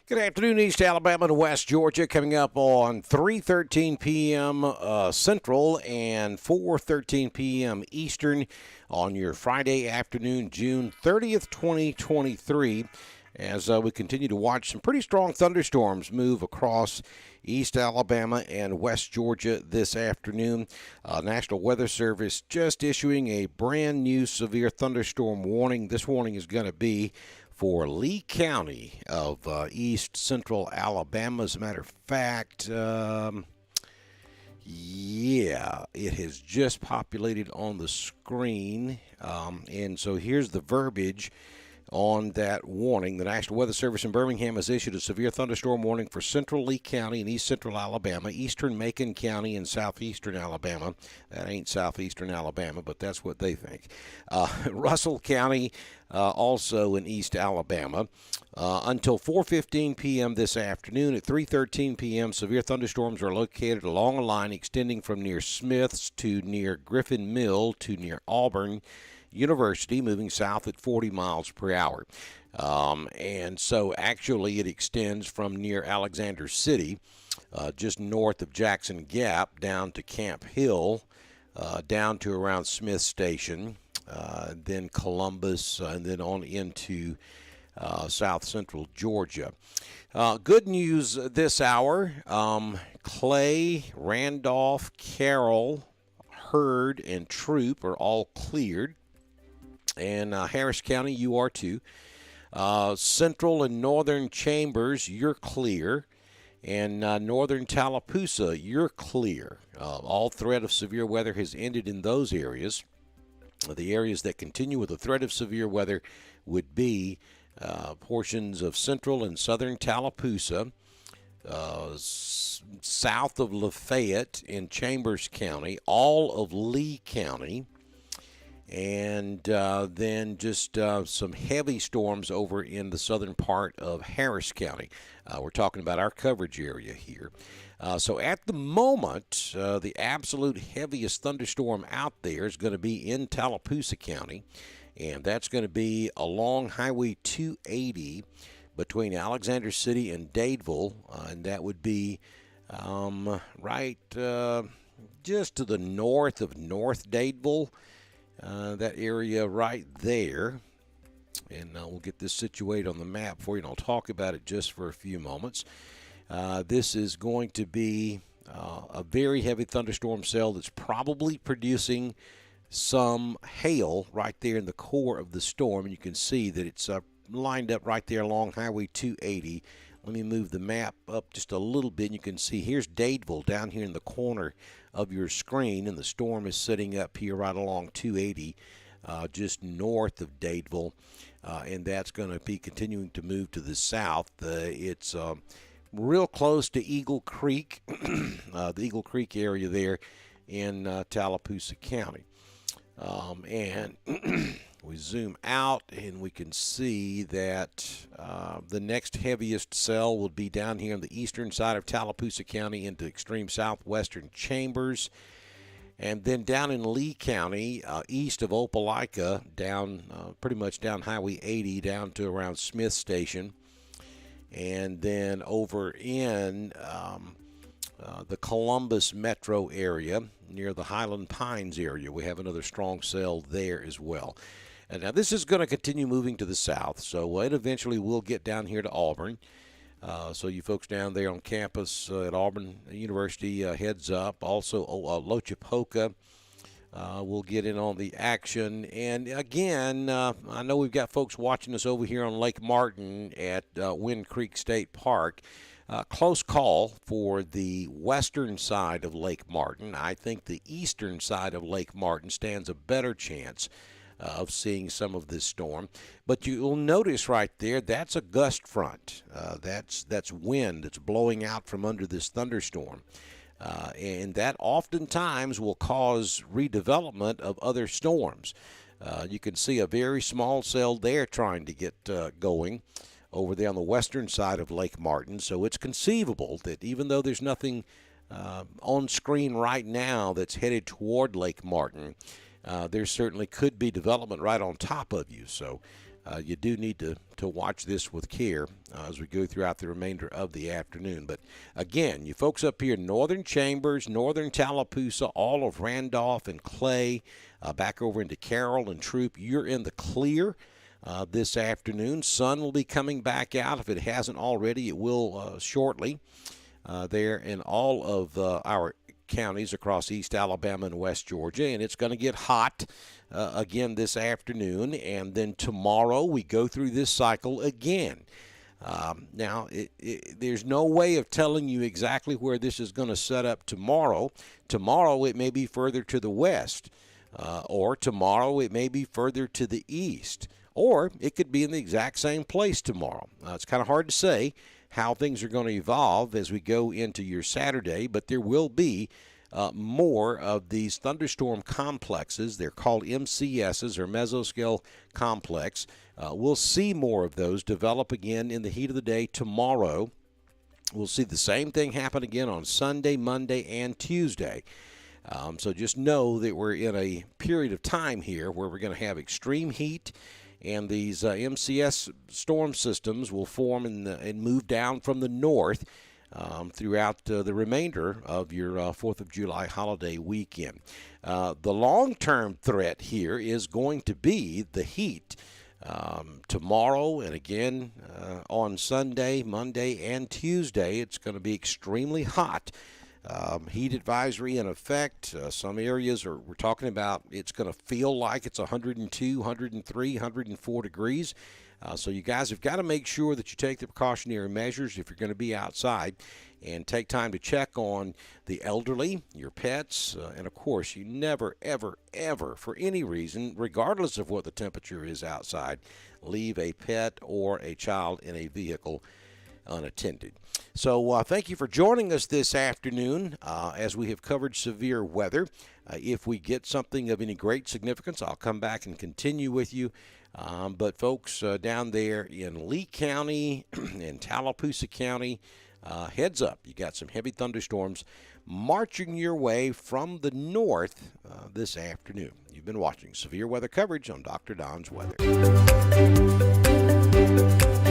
Good afternoon, East Alabama and West Georgia. Coming up on 3:13 p.m. Central and 4:13 p.m. Eastern on your Friday afternoon, June 30th, 2023. As we continue to watch some pretty strong thunderstorms move across East Alabama and West Georgia this afternoon. National Weather Service just issuing a brand new severe thunderstorm warning. This warning is going to be for Lee County of east central Alabama. As a matter of fact, it has just populated on the screen. And so here's the verbiage on that warning. The National Weather Service in Birmingham has issued a severe thunderstorm warning for central Lee County and east central Alabama, eastern Macon County, and southeastern Alabama. That ain't southeastern Alabama, but that's what they think. Russell County, also in East Alabama. Until 4:15 p.m. this afternoon. At 3:13 p.m., severe thunderstorms are located along a line extending from near Smiths to near Griffin Mill to near Auburn University, moving south at 40 miles per hour. And so actually it extends from near Alexander City, just north of Jackson Gap, down to Camp Hill, down to around Smith Station, then Columbus, and then on into south central Georgia. Good news this hour. Clay, Randolph, Carroll, Hurd, and Troop are all cleared. And Harris County, you are too. Central and northern Chambers, you're clear. And northern Tallapoosa, you're clear. All threat of severe weather has ended in those areas. The areas that continue with the threat of severe weather would be portions of central and southern Tallapoosa, south of Lafayette in Chambers County, all of Lee County, and then just some heavy storms over in the southern part of Harris County. We're talking about our coverage area here. So at the moment, the absolute heaviest thunderstorm out there is going to be in Tallapoosa County, and that's going to be along Highway 280 between Alexander City and Dadeville, and that would be right just to the north of North Dadeville. That area right there. And we'll get this situated on the map for you, and I'll talk about it just for a few moments. This is going to be a very heavy thunderstorm cell that's probably producing some hail right there in the core of the storm. And you can see that it's lined up right there along Highway 280. Let me move the map up just a little bit. You can see here's Dadeville down here in the corner of your screen, and the storm is sitting up here right along 280, just north of Dadeville, and that's going to be continuing to move to the south. It's real close to Eagle Creek, the Eagle Creek area there in Tallapoosa County. And we zoom out and we can see that the next heaviest cell will be down here on the eastern side of Tallapoosa County into extreme southwestern Chambers. And then down in Lee County, east of Opelika, down pretty much down Highway 80 down to around Smith Station. And then over in the Columbus metro area near the Highland Pines area, we have another strong cell there as well. And now this is going to continue moving to the south, so it eventually will get down here to Auburn. So you folks down there on campus at Auburn University, heads up. Also, Lochapoka will get in on the action. And again, I know we've got folks watching us over here on Lake Martin at Wind Creek State Park. Close call for the western side of Lake Martin. I think the eastern side of Lake Martin stands a better chance of seeing some of this storm. But you'll notice right there, that's a gust front. That's wind that's blowing out from under this thunderstorm. And that oftentimes will cause redevelopment of other storms. You can see a very small cell there trying to get going over there on the western side of Lake Martin. So it's conceivable that even though there's nothing on screen right now that's headed toward Lake Martin, there certainly could be development right on top of you. So you do need to watch this with care as we go throughout the remainder of the afternoon. But again, you folks up here in northern Chambers, northern Tallapoosa, all of Randolph and Clay, back over into Carroll and Troop, you're in the clear this afternoon. Sun will be coming back out. If it hasn't already, it will shortly there in all of our counties across East Alabama and West Georgia, and it's going to get hot again this afternoon, and then tomorrow we go through this cycle again. Now, there's no way of telling you exactly where this is going to set up tomorrow. Tomorrow it may be further to the west, or tomorrow it may be further to the east, or it could be in the exact same place tomorrow. It's kind of hard to say how things are going to evolve as we go into your Saturday, but there will be more of these thunderstorm complexes. They're called MCSs, or mesoscale complex. We'll see more of those develop again in the heat of the day tomorrow. We'll see the same thing happen again on Sunday, Monday, and Tuesday. So just know that we're in a period of time here where we're going to have extreme heat, and these MCS storm systems will form and move down from the north throughout the remainder of your 4th of July holiday weekend. The long-term threat here is going to be the heat. Tomorrow and again on Sunday, Monday, and Tuesday, it's going to be extremely hot. Heat advisory in effect. Some areas we're talking about, it's going to feel like it's 102, 103, 104 degrees. So you guys have got to make sure that you take the precautionary measures if you're going to be outside, and take time to check on the elderly, your pets, and of course, you never, ever, ever, for any reason, regardless of what the temperature is outside, leave a pet or a child in a vehicle unattended. So thank you for joining us this afternoon as we have covered severe weather. If we get something of any great significance, I'll come back and continue with you. But folks down there in Lee County and Tallapoosa County, heads up, you got some heavy thunderstorms marching your way from the north this afternoon. You've been watching severe weather coverage on Dr. Don's Weather.